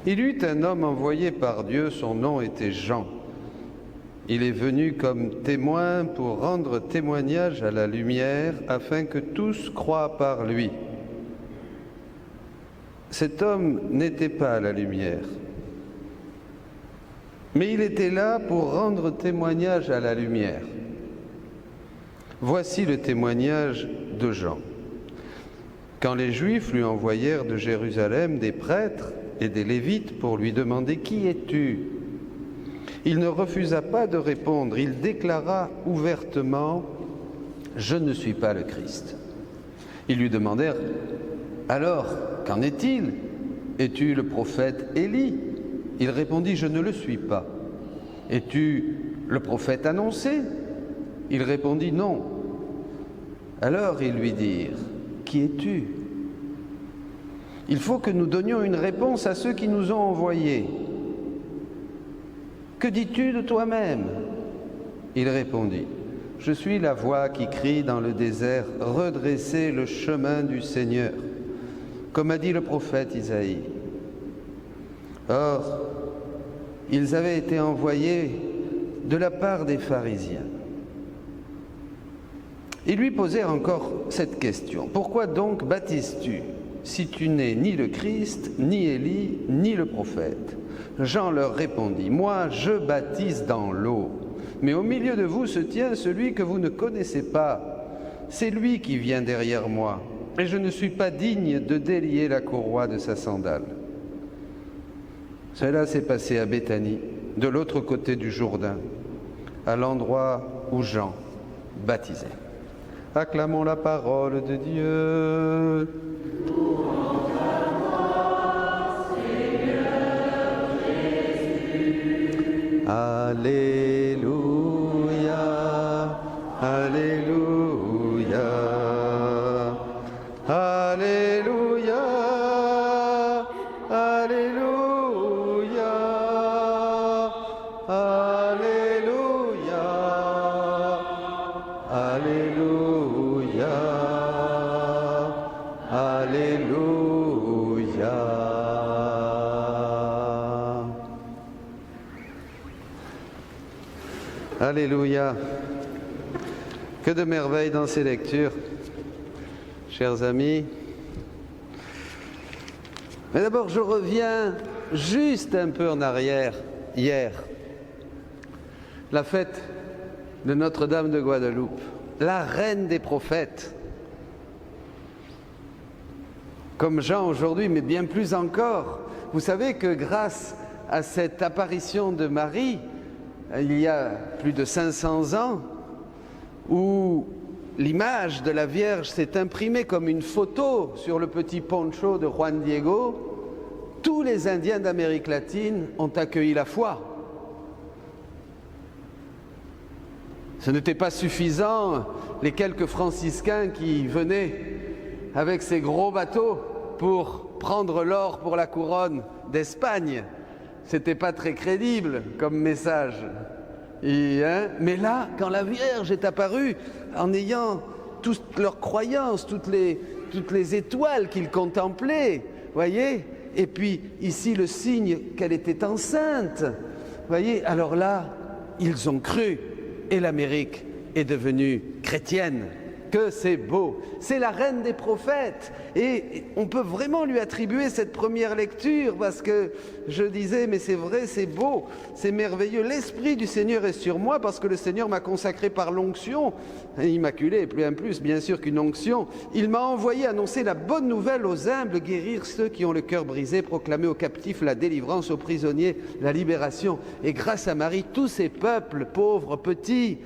Il y eut un homme envoyé par Dieu, son nom était Jean. Il est venu comme témoin pour rendre témoignage à la lumière, afin que tous croient par lui. Cet homme n'était pas à la lumière, mais il était là pour rendre témoignage à la lumière. Voici le témoignage de Jean. Quand les Juifs lui envoyèrent de Jérusalem des prêtres et des Lévites pour lui demander « Qui es-tu » il ne refusa pas de répondre. Il déclara ouvertement « Je ne suis pas le Christ ». Ils lui demandèrent « Alors, qu'en est-il? Es-tu le prophète Élie ?» Il répondit « Je ne le suis pas. » « Es-tu le prophète annoncé ?» Il répondit « Non. » Alors ils lui dirent « Qui es-tu » Il faut que nous donnions une réponse à ceux qui nous ont envoyés. « Que dis-tu de toi-même » Il répondit « Je suis la voix qui crie dans le désert, redressez le chemin du Seigneur, comme a dit le prophète Isaïe. » Or, ils avaient été envoyés de la part des pharisiens. Ils lui posèrent encore cette question. « Pourquoi donc baptises-tu, si tu n'es ni le Christ, ni Élie, ni le prophète ?» Jean leur répondit, « Moi, je baptise dans l'eau, mais au milieu de vous se tient celui que vous ne connaissez pas. C'est lui qui vient derrière moi, et je ne suis pas digne de délier la courroie de sa sandale. » Cela s'est passé à Béthanie, de l'autre côté du Jourdain, à l'endroit où Jean baptisait. Acclamons la parole de Dieu. Alléluia, Alléluia, Alléluia, Alléluia, Alléluia, Alléluia, Alléluia. Alléluia. Que de merveilles dans ces lectures, chers amis. Mais d'abord, je reviens juste un peu en arrière, hier. La fête de Notre-Dame de Guadeloupe, la reine des prophètes. Comme Jean aujourd'hui, mais bien plus encore. Vous savez que grâce à cette apparition de Marie, il y a plus de 500 ans, où l'image de la Vierge s'est imprimée comme une photo sur le petit poncho de Juan Diego, tous les Indiens d'Amérique latine ont accueilli la foi. Ce n'était pas suffisant, les quelques franciscains qui venaient avec ces gros bateaux pour prendre l'or pour la couronne d'Espagne. C'était pas très crédible comme message. Mais là, quand la Vierge est apparue, en ayant toute leur croyance, toutes les étoiles qu'ils contemplaient, voyez, et puis ici le signe qu'elle était enceinte, voyez, alors là, ils ont cru, et l'Amérique est devenue chrétienne. Que c'est beau, c'est la reine des prophètes et on peut vraiment lui attribuer cette première lecture parce que je disais mais c'est vrai, c'est beau, c'est merveilleux, l'Esprit du Seigneur est sur moi parce que le Seigneur m'a consacré par l'onction, immaculée, plus bien sûr qu'une onction, il m'a envoyé annoncer la bonne nouvelle aux humbles, guérir ceux qui ont le cœur brisé, proclamer aux captifs la délivrance, aux prisonniers la libération et grâce à Marie, tous ces peuples, pauvres, petits,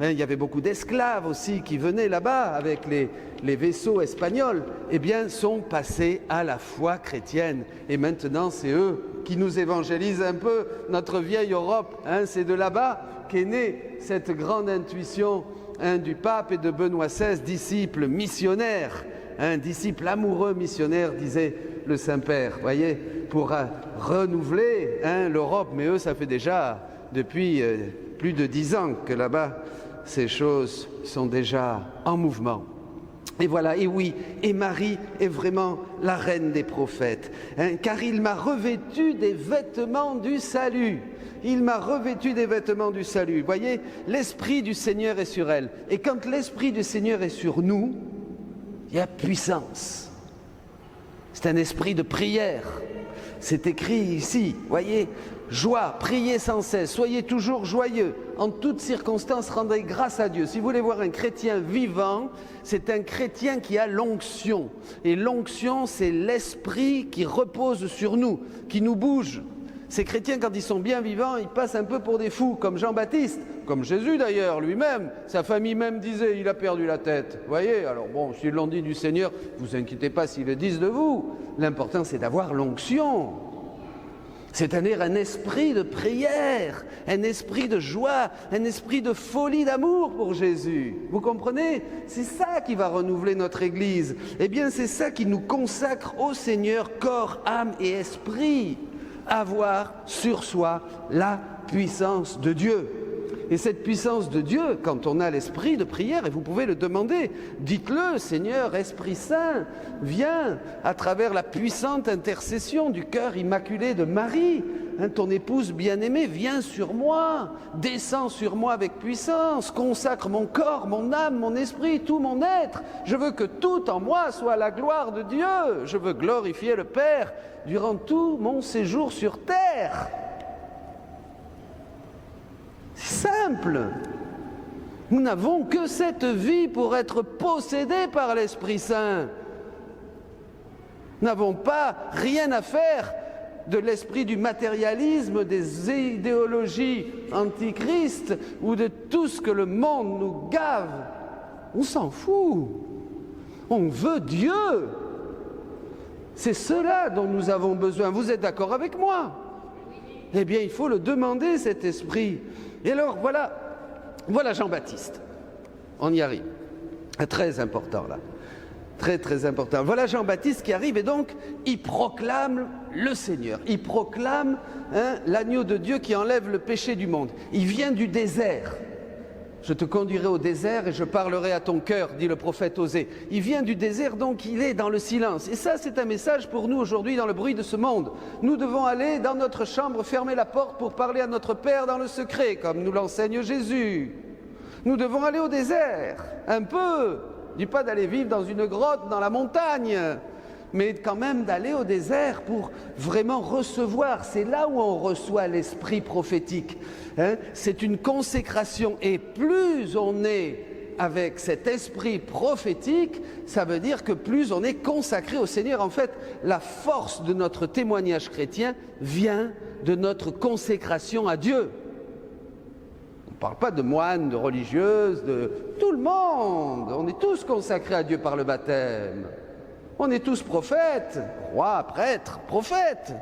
il y avait beaucoup d'esclaves aussi qui venaient là-bas avec les vaisseaux espagnols, eh bien, sont passés à la foi chrétienne. Et maintenant, c'est eux qui nous évangélisent un peu notre vieille Europe. C'est de là-bas qu'est née cette grande intuition du pape et de Benoît XVI, disciple missionnaire, disciple amoureux missionnaire, disait le Saint-Père, voyez, pour renouveler l'Europe. Mais eux, ça fait déjà depuis plus de 10 ans que là-bas, ces choses sont déjà en mouvement. Et voilà, et oui, et Marie est vraiment la reine des prophètes, hein, car il m'a revêtu des vêtements du salut. Il m'a revêtu des vêtements du salut. Vous voyez, l'Esprit du Seigneur est sur elle. Et quand l'Esprit du Seigneur est sur nous, il y a puissance. C'est un esprit de prière. C'est écrit ici, voyez, joie, priez sans cesse, soyez toujours joyeux. En toutes circonstances, rendez grâce à Dieu. Si vous voulez voir un chrétien vivant, c'est un chrétien qui a l'onction. Et l'onction, c'est l'esprit qui repose sur nous, qui nous bouge. Ces chrétiens, quand ils sont bien vivants, ils passent un peu pour des fous, comme Jean-Baptiste, comme Jésus d'ailleurs, lui-même. Sa famille même disait, il a perdu la tête. Vous voyez, alors bon, s'ils l'ont dit du Seigneur, ne vous inquiétez pas s'ils le disent de vous. L'important, c'est d'avoir l'onction. C'est-à-dire un esprit de prière, un esprit de joie, un esprit de folie d'amour pour Jésus. Vous comprenez? C'est ça qui va renouveler notre Église. Eh bien, c'est ça qui nous consacre au Seigneur, corps, âme et esprit. Avoir sur soi la puissance de Dieu. Et cette puissance de Dieu, quand on a l'esprit de prière, et vous pouvez le demander, dites-le, Seigneur, Esprit Saint, viens à travers la puissante intercession du cœur immaculé de Marie, hein, ton épouse bien-aimée, viens sur moi, descends sur moi avec puissance, consacre mon corps, mon âme, mon esprit, tout mon être. Je veux que tout en moi soit la gloire de Dieu. Je veux glorifier le Père durant tout mon séjour sur terre. C'est simple. Nous n'avons que cette vie pour être possédés par l'Esprit Saint. Nous n'avons pas rien à faire de l'esprit du matérialisme, des idéologies antichrist ou de tout ce que le monde nous gave. On s'en fout. On veut Dieu. C'est cela dont nous avons besoin. Vous êtes d'accord avec moi? Eh bien, il faut le demander, cet esprit. Et alors, voilà Jean-Baptiste. On y arrive. Très important, là. Très, très important. Voilà Jean-Baptiste qui arrive et donc, il proclame le Seigneur. Il proclame l'agneau de Dieu qui enlève le péché du monde. Il vient du désert. Je te conduirai au désert et je parlerai à ton cœur, dit le prophète Osée. Il vient du désert, donc il est dans le silence. Et ça, c'est un message pour nous aujourd'hui dans le bruit de ce monde. Nous devons aller dans notre chambre, fermer la porte pour parler à notre Père dans le secret, comme nous l'enseigne Jésus. Nous devons aller au désert, un peu. Je ne dis pas d'aller vivre dans une grotte, dans la montagne, mais quand même d'aller au désert pour vraiment recevoir. C'est là où on reçoit l'esprit prophétique. C'est une consécration. Et plus on est avec cet esprit prophétique, ça veut dire que plus on est consacré au Seigneur. En fait, la force de notre témoignage chrétien vient de notre consécration à Dieu. On ne parle pas de moines, de religieuses, de tout le monde. On est tous consacrés à Dieu par le baptême. On est tous prophètes, rois, prêtres, prophètes.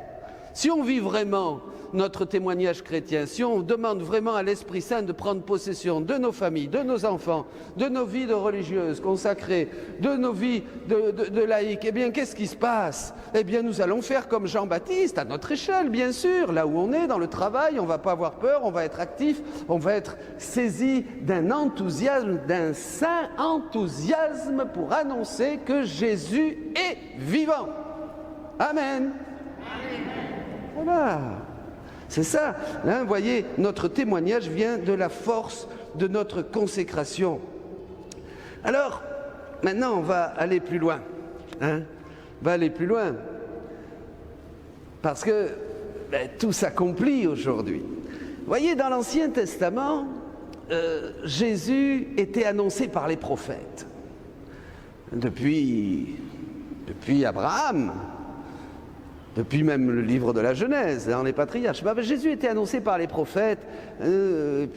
Si on vit vraiment notre témoignage chrétien, si on demande vraiment à l'Esprit Saint de prendre possession de nos familles, de nos enfants, de nos vies de religieuses consacrées, de nos vies de laïcs, eh bien, qu'est-ce qui se passe? Eh bien, nous allons faire comme Jean-Baptiste, à notre échelle, bien sûr, là où on est, dans le travail, on ne va pas avoir peur, on va être actif, on va être saisi d'un enthousiasme, d'un saint enthousiasme pour annoncer que Jésus est vivant. Amen. Voilà. C'est ça, là, vous voyez, notre témoignage vient de la force de notre consécration. Alors, maintenant, on va aller plus loin. On va aller plus loin. Parce que tout s'accomplit aujourd'hui. Vous voyez, dans l'Ancien Testament, Jésus était annoncé par les prophètes. Depuis Abraham. Depuis même le livre de la Genèse, dans les patriarches. Jésus était annoncé par les prophètes,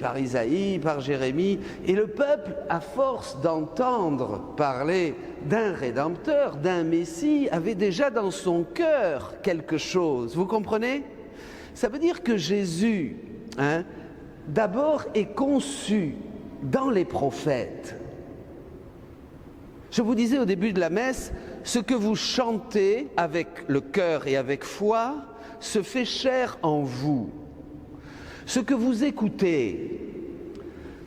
par Isaïe, par Jérémie, et le peuple, à force d'entendre parler d'un Rédempteur, d'un Messie, avait déjà dans son cœur quelque chose. Vous comprenez? Ça veut dire que Jésus, d'abord est conçu dans les prophètes. Je vous disais au début de la messe, ce que vous chantez avec le cœur et avec foi se fait chair en vous. Ce que vous écoutez,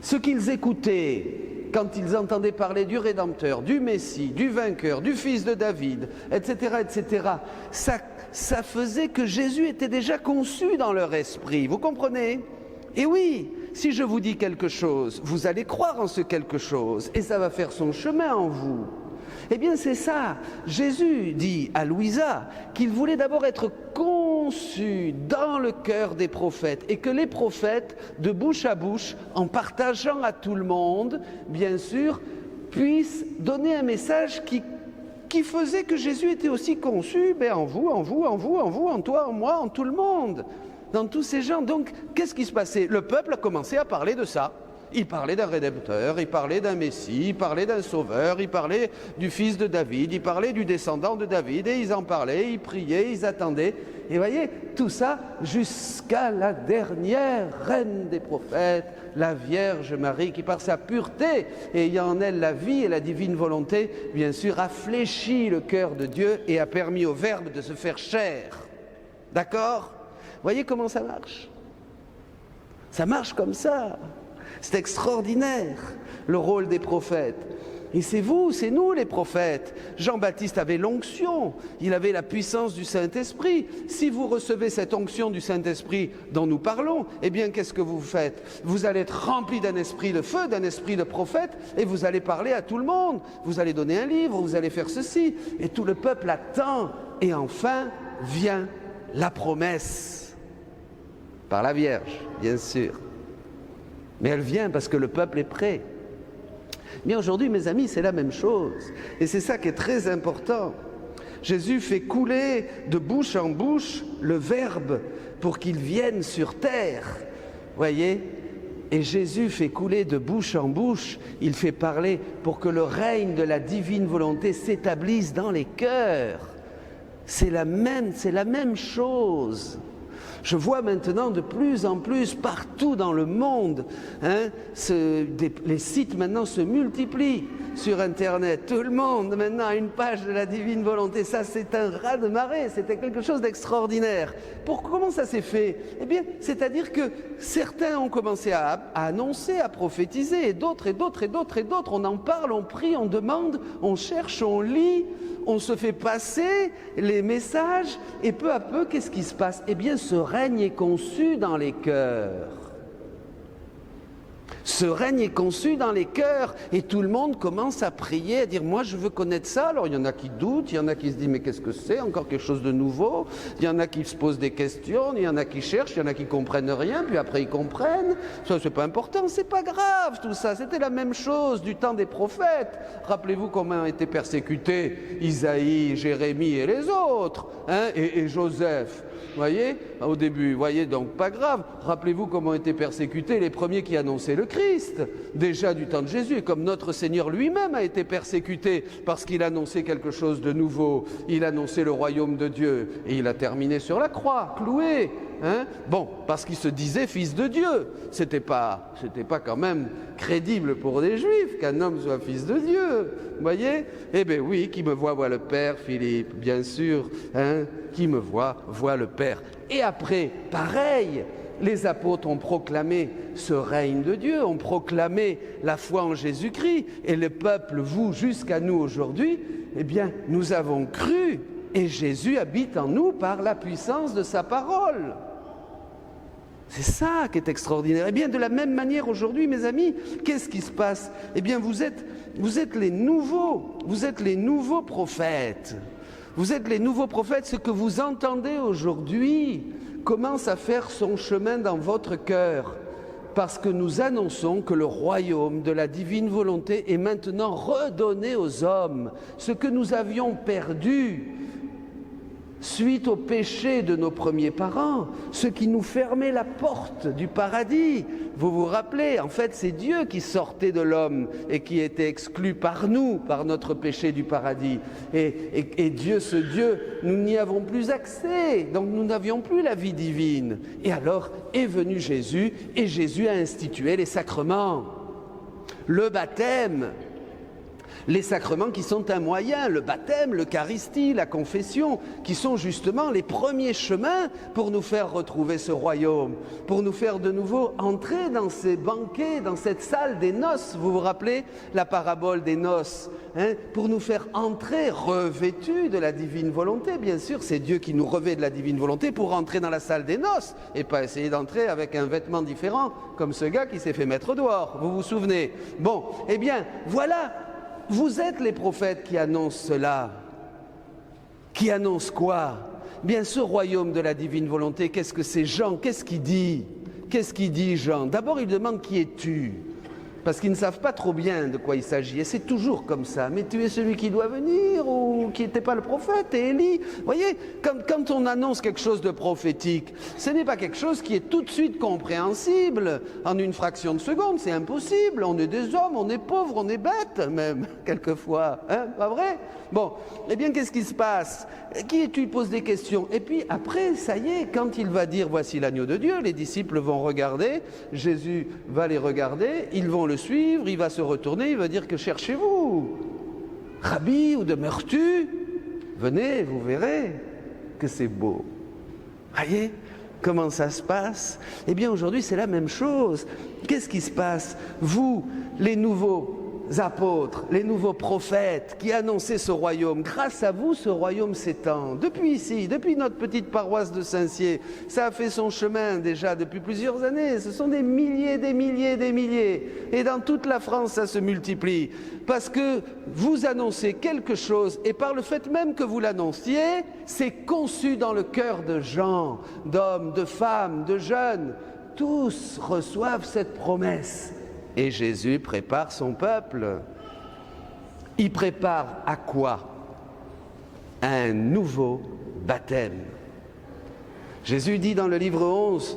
ce qu'ils écoutaient quand ils entendaient parler du Rédempteur, du Messie, du vainqueur, du fils de David, etc., ça faisait que Jésus était déjà conçu dans leur esprit. Vous comprenez? Et oui, si je vous dis quelque chose, vous allez croire en ce quelque chose et ça va faire son chemin en vous. Eh bien, c'est ça. Jésus dit à Louisa qu'il voulait d'abord être conçu dans le cœur des prophètes et que les prophètes, de bouche à bouche, en partageant à tout le monde, bien sûr, puissent donner un message qui faisait que Jésus était aussi conçu en vous, en toi, en moi, en tout le monde, dans tous ces gens. Donc, qu'est-ce qui se passait? Le peuple a commencé à parler de ça. Il parlait d'un Rédempteur, il parlait d'un Messie, il parlait d'un Sauveur, il parlait du fils de David, il parlait du descendant de David, et ils en parlaient, ils priaient, ils attendaient. Et voyez, tout ça jusqu'à la dernière reine des prophètes, la Vierge Marie, qui par sa pureté, ayant en elle la vie et la divine volonté, bien sûr, a fléchi le cœur de Dieu et a permis au Verbe de se faire chair. D'accord? Voyez comment ça marche? Ça marche comme ça. C'est extraordinaire, le rôle des prophètes. Et c'est vous, c'est nous les prophètes. Jean-Baptiste avait l'onction, il avait la puissance du Saint-Esprit. Si vous recevez cette onction du Saint-Esprit dont nous parlons, eh bien qu'est-ce que vous faites? Vous allez être rempli d'un esprit de feu, d'un esprit de prophète, et vous allez parler à tout le monde. Vous allez donner un livre, vous allez faire ceci, et tout le peuple attend. Et enfin vient la promesse, par la Vierge, bien sûr. Mais elle vient parce que le peuple est prêt. Mais aujourd'hui, mes amis, c'est la même chose. Et c'est ça qui est très important. Jésus fait couler de bouche en bouche le Verbe pour qu'il vienne sur terre. Voyez? Et Jésus fait couler de bouche en bouche, il fait parler pour que le règne de la divine volonté s'établisse dans les cœurs. C'est la même chose. Je vois maintenant de plus en plus partout dans le monde, les sites maintenant se multiplient sur Internet. Tout le monde maintenant a une page de la divine volonté. Ça, c'est un raz-de-marée, c'était quelque chose d'extraordinaire. Comment ça s'est fait? Eh bien, c'est-à-dire que certains ont commencé à annoncer, à prophétiser, et d'autres. On en parle, on prie, on demande, on cherche, on lit. On se fait passer les messages et peu à peu, qu'est-ce qui se passe? Eh bien, ce règne est conçu dans les cœurs. Ce règne est conçu dans les cœurs et tout le monde commence à prier, à dire « moi je veux connaître ça ». Alors il y en a qui doutent, il y en a qui se disent « mais qu'est-ce que c'est? Encore quelque chose de nouveau ». Il y en a qui se posent des questions, il y en a qui cherchent, il y en a qui comprennent rien, puis après ils comprennent. Ça c'est pas important, c'est pas grave tout ça. C'était la même chose du temps des prophètes. Rappelez-vous comment ont été persécutés Isaïe, Jérémie et les autres, et Joseph. Voyez, au début, voyez, donc pas grave. Rappelez-vous comment étaient persécutés les premiers qui annonçaient le Christ, déjà du temps de Jésus, et comme notre Seigneur lui-même a été persécuté parce qu'il annonçait quelque chose de nouveau. Il annonçait le royaume de Dieu et il a terminé sur la croix, cloué. Bon, parce qu'il se disait fils de Dieu. C'était pas quand même crédible pour des Juifs qu'un homme soit fils de Dieu. Voyez? Eh bien oui, qui me voit le Père, Philippe, bien sûr. Qui me voit le Père. Et après, pareil, les apôtres ont proclamé ce règne de Dieu, ont proclamé la foi en Jésus-Christ, et le peuple, vous, jusqu'à nous aujourd'hui, eh bien, nous avons cru, et Jésus habite en nous par la puissance de sa parole. C'est ça qui est extraordinaire. Eh bien, de la même manière aujourd'hui, mes amis, qu'est-ce qui se passe? Eh bien, vous êtes les nouveaux prophètes. Vous êtes les nouveaux prophètes. Ce que vous entendez aujourd'hui commence à faire son chemin dans votre cœur, parce que nous annonçons que le royaume de la divine volonté est maintenant redonné aux hommes. Ce que nous avions perdu suite au péché de nos premiers parents, ce qui nous fermait la porte du paradis. Vous vous rappelez, en fait, c'est Dieu qui sortait de l'homme et qui était exclu par nous, par notre péché du paradis. Et Dieu, ce Dieu, nous n'y avons plus accès, donc nous n'avions plus la vie divine. Et alors est venu Jésus, et Jésus a institué les sacrements. Le baptême, Les sacrements qui sont un moyen, le baptême, l'Eucharistie, la confession, qui sont justement les premiers chemins pour nous faire retrouver ce royaume, pour nous faire de nouveau entrer dans ces banquets, dans cette salle des noces. Vous vous rappelez la parabole des noces, hein, pour nous faire entrer revêtus de la divine volonté. Bien sûr, c'est Dieu qui nous revêt de la divine volonté pour entrer dans la salle des noces et pas essayer d'entrer avec un vêtement différent, comme ce gars qui s'est fait mettre dehors. Vous vous souvenez? Bon, eh bien, voilà. Vous êtes les prophètes qui annoncent cela. Qui annoncent quoi? Bien, ce royaume de la divine volonté, qu'est-ce que c'est Jean? Qu'est-ce qu'il dit? Qu'est-ce qu'il dit Jean? D'abord, il demande qui es-tu? Parce qu'ils ne savent pas trop bien de quoi il s'agit. Et c'est toujours comme ça. Mais tu es celui qui doit venir ou qui n'était pas le prophète, et Élie. Vous voyez, quand on annonce quelque chose de prophétique, ce n'est pas quelque chose qui est tout de suite compréhensible en une fraction de seconde. C'est impossible. On est des hommes, on est pauvres, on est bêtes même, quelquefois. Hein, pas vrai? Bon, eh bien, qu'est-ce qui se passe? Qui es-tu? Il pose des questions. Et puis après, ça y est, quand il va dire « Voici l'agneau de Dieu », les disciples vont regarder, Jésus va les regarder, ils vont le suivre, il va se retourner, il va dire que cherchez-vous? Rabbi, où demeures-tu? Venez, vous verrez que c'est beau. Voyez comment ça se passe? Eh bien, aujourd'hui, c'est la même chose. Qu'est-ce qui se passe? Vous, les nouveaux apôtres, les nouveaux prophètes qui annonçaient ce royaume, grâce à vous, ce royaume s'étend. Depuis ici, depuis notre petite paroisse de Saint-Sier, ça a fait son chemin déjà depuis plusieurs années. Ce sont des milliers, des milliers, des milliers. Et dans toute la France, ça se multiplie. Parce que vous annoncez quelque chose, et par le fait même que vous l'annonciez, c'est conçu dans le cœur de gens, d'hommes, de femmes, de jeunes. Tous reçoivent cette promesse. Et Jésus prépare son peuple. Il prépare à quoi? Un nouveau baptême. Jésus dit dans le livre 11,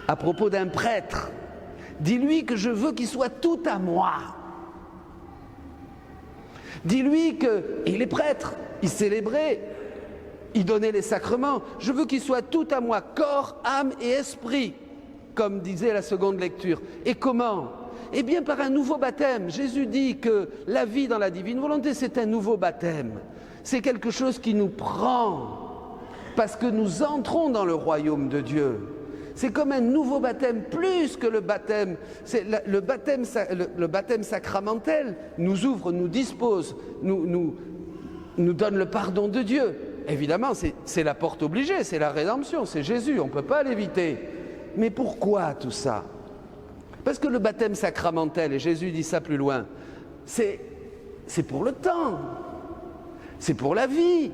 à propos d'un prêtre, « Dis-lui que je veux qu'il soit tout à moi. » Dis-lui que, et les prêtres, ils célébraient, ils donnaient les sacrements, « Je veux qu'il soit tout à moi, corps, âme et esprit. » Comme disait la seconde lecture. Et comment? Eh bien, par un nouveau baptême. Jésus dit que la vie dans la divine volonté, c'est un nouveau baptême. C'est quelque chose qui nous prend, parce que nous entrons dans le royaume de Dieu. C'est comme un nouveau baptême, plus que le baptême. Le baptême sacramentel nous ouvre, nous dispose, nous donne le pardon de Dieu. Évidemment, c'est la porte obligée, c'est la rédemption, c'est Jésus, on ne peut pas l'éviter. Mais pourquoi tout ça? Parce que le baptême sacramentel, et Jésus dit ça plus loin, c'est pour le temps, c'est pour la vie.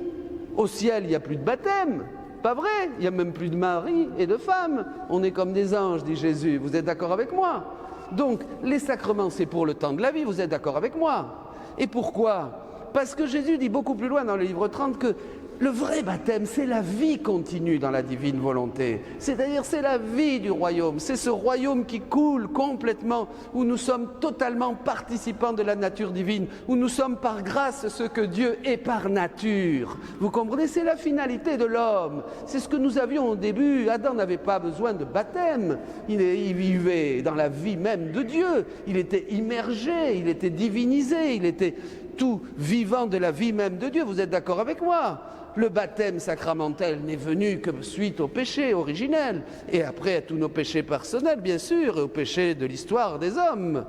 Au ciel, il n'y a plus de baptême, pas vrai? Il n'y a même plus de mari et de femme. On est comme des anges, dit Jésus. Vous êtes d'accord avec moi? Donc, les sacrements, c'est pour le temps de la vie, vous êtes d'accord avec moi? Et pourquoi? Parce que Jésus dit beaucoup plus loin dans le livre 30 que le vrai baptême, c'est la vie continue dans la divine volonté. C'est-à-dire, c'est la vie du royaume. C'est ce royaume qui coule complètement, où nous sommes totalement participants de la nature divine, où nous sommes par grâce ce que Dieu est par nature. Vous comprenez? C'est la finalité de l'homme. C'est ce que nous avions au début. Adam n'avait pas besoin de baptême. Il vivait dans la vie même de Dieu. Il était immergé, il était divinisé, il était tout vivant de la vie même de Dieu. Vous êtes d'accord avec moi? Le baptême sacramentel n'est venu que suite au péché originel, et après à tous nos péchés personnels, bien sûr, et aux péchés de l'histoire des hommes.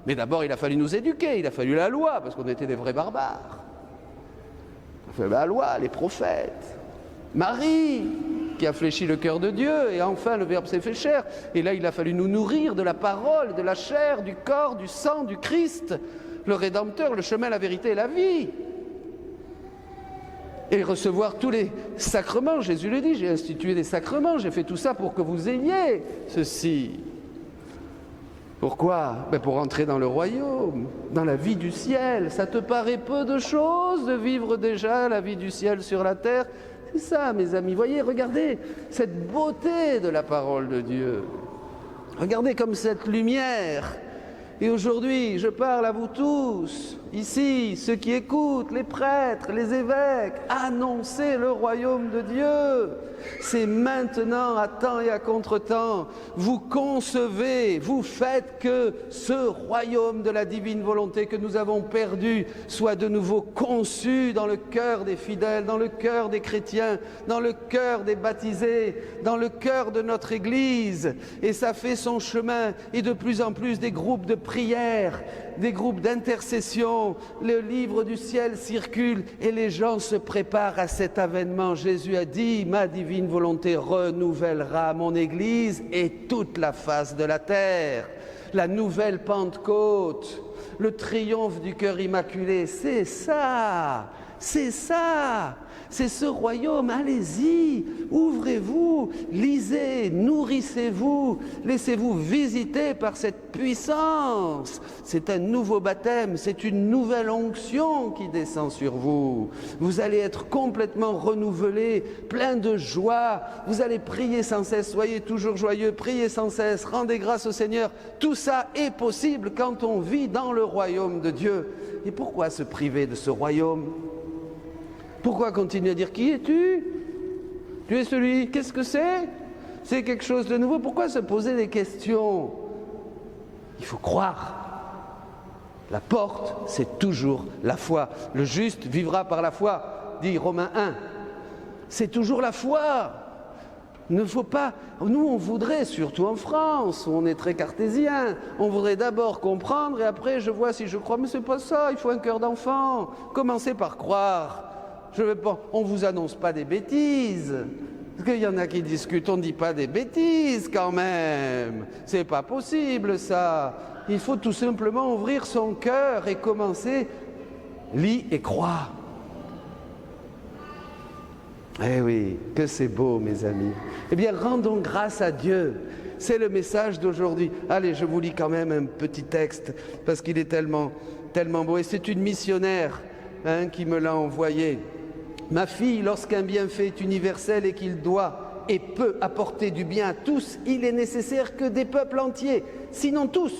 Mais d'abord, il a fallu nous éduquer, il a fallu la loi, parce qu'on était des vrais barbares. Il a fallu la loi, les prophètes, Marie, qui a fléchi le cœur de Dieu, et enfin le Verbe s'est fait chair. Et là, il a fallu nous nourrir de la parole, de la chair, du corps, du sang, du Christ, le Rédempteur, le chemin, la vérité et la vie. Et recevoir tous les sacrements. Jésus le dit, j'ai institué des sacrements, j'ai fait tout ça pour que vous ayez ceci. Pourquoi? Pour entrer dans le royaume, dans la vie du ciel. Ça te paraît peu de choses de vivre déjà la vie du ciel sur la terre? C'est ça, mes amis. Voyez, regardez cette beauté de la parole de Dieu. Regardez comme cette lumière Et aujourd'hui, je parle à vous tous, ici, ceux qui écoutent, les prêtres, les évêques, annoncez le royaume de Dieu. C'est maintenant, à temps et à contre-temps. Vous concevez, vous faites que ce royaume de la divine volonté que nous avons perdu soit de nouveau conçu dans le cœur des fidèles, dans le cœur des chrétiens, dans le cœur des baptisés, dans le cœur de notre Église. Et ça fait son chemin, et de plus en plus des groupes de prière, des groupes d'intercession, le livre du ciel circule et les gens se préparent à cet avènement. Jésus a dit, ma divine volonté renouvellera mon Église et toute la face de la terre. La nouvelle Pentecôte, le triomphe du cœur immaculé, c'est ça, c'est ça. C'est ce royaume, allez-y, ouvrez-vous, lisez, nourrissez-vous, laissez-vous visiter par cette puissance. C'est un nouveau baptême, c'est une nouvelle onction qui descend sur vous. Vous allez être complètement renouvelés, plein de joie, vous allez prier sans cesse, soyez toujours joyeux, priez sans cesse, rendez grâce au Seigneur. Tout ça est possible quand on vit dans le royaume de Dieu. Et pourquoi se priver de ce royaume ? Pourquoi continuer à dire « Qui es-tu ? Tu es celui, qu'est-ce que c'est ? C'est quelque chose de nouveau. » Pourquoi se poser des questions ? Il faut croire. La porte, c'est toujours la foi. Le juste vivra par la foi, dit Romains 1. C'est toujours la foi. Il ne faut pas... Nous, on voudrait, surtout en France, où on est très cartésien, on voudrait d'abord comprendre et après je vois si je crois. Mais c'est pas ça, il faut un cœur d'enfant. Commencez par croire. On ne vous annonce pas des bêtises. Parce qu'il y en a qui discutent, on ne dit pas des bêtises quand même. C'est pas possible ça. Il faut tout simplement ouvrir son cœur et commencer. Lis et crois. Eh oui, que c'est beau mes amis. Eh bien, rendons grâce à Dieu. C'est le message d'aujourd'hui. Allez, je vous lis quand même un petit texte parce qu'il est tellement beau. Et c'est une missionnaire qui me l'a envoyé. Ma fille, lorsqu'un bienfait est universel et qu'il doit et peut apporter du bien à tous, il est nécessaire que des peuples entiers, sinon tous,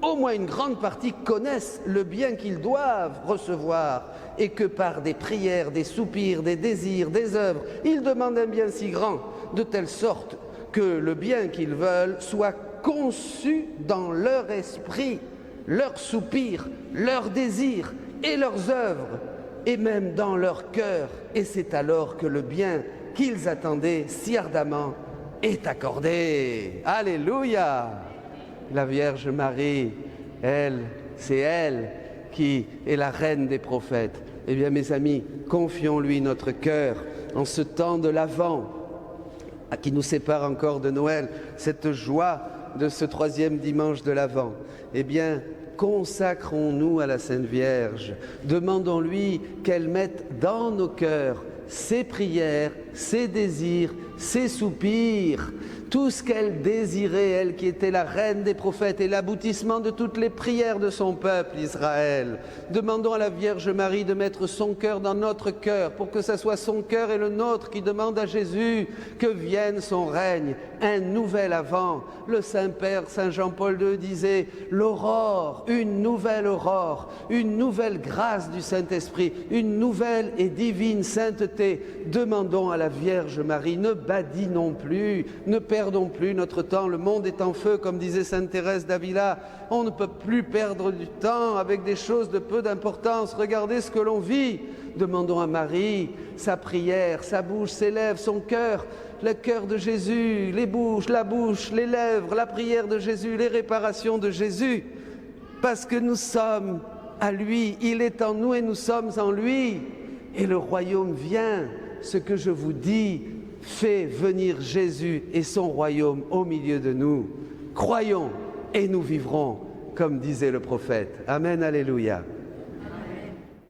au moins une grande partie, connaissent le bien qu'ils doivent recevoir et que par des prières, des soupirs, des désirs, des œuvres, ils demandent un bien si grand, de telle sorte que le bien qu'ils veulent soit conçu dans leur esprit, leurs soupirs, leurs désirs et leurs œuvres, et même dans leur cœur, et c'est alors que le bien qu'ils attendaient si ardemment est accordé. Alléluia! La Vierge Marie, c'est elle qui est la reine des prophètes. Eh bien, mes amis, confions-lui notre cœur en ce temps de l'Avent, qui nous sépare encore de Noël, cette joie de ce 3e dimanche de l'Avent. Eh bien, consacrons-nous à la Sainte Vierge, demandons-lui qu'elle mette dans nos cœurs ses prières, ses désirs, ses soupirs, tout ce qu'elle désirait, elle qui était la reine des prophètes et l'aboutissement de toutes les prières de son peuple Israël. Demandons à la Vierge Marie de mettre son cœur dans notre cœur pour que ce soit son cœur et le nôtre qui demandent à Jésus que vienne son règne, un nouvel Avant. Le Saint-Père, Saint Jean-Paul II disait l'aurore, une nouvelle grâce du Saint-Esprit, une nouvelle et divine sainteté. Demandons à la Vierge Marie, ne badinons plus, ne perdons plus notre temps. Le monde est en feu, comme disait Sainte Thérèse d'Avila. On ne peut plus perdre du temps avec des choses de peu d'importance. Regardez ce que l'on vit. Demandons à Marie sa prière, sa bouche, ses lèvres, son cœur, le cœur de Jésus, les bouches, la bouche, les lèvres, la prière de Jésus, les réparations de Jésus. Parce que nous sommes à lui, il est en nous et nous sommes en lui. Et le royaume vient. Ce que je vous dis fait venir Jésus et son royaume au milieu de nous. Croyons et nous vivrons, comme disait le prophète. Amen, alléluia.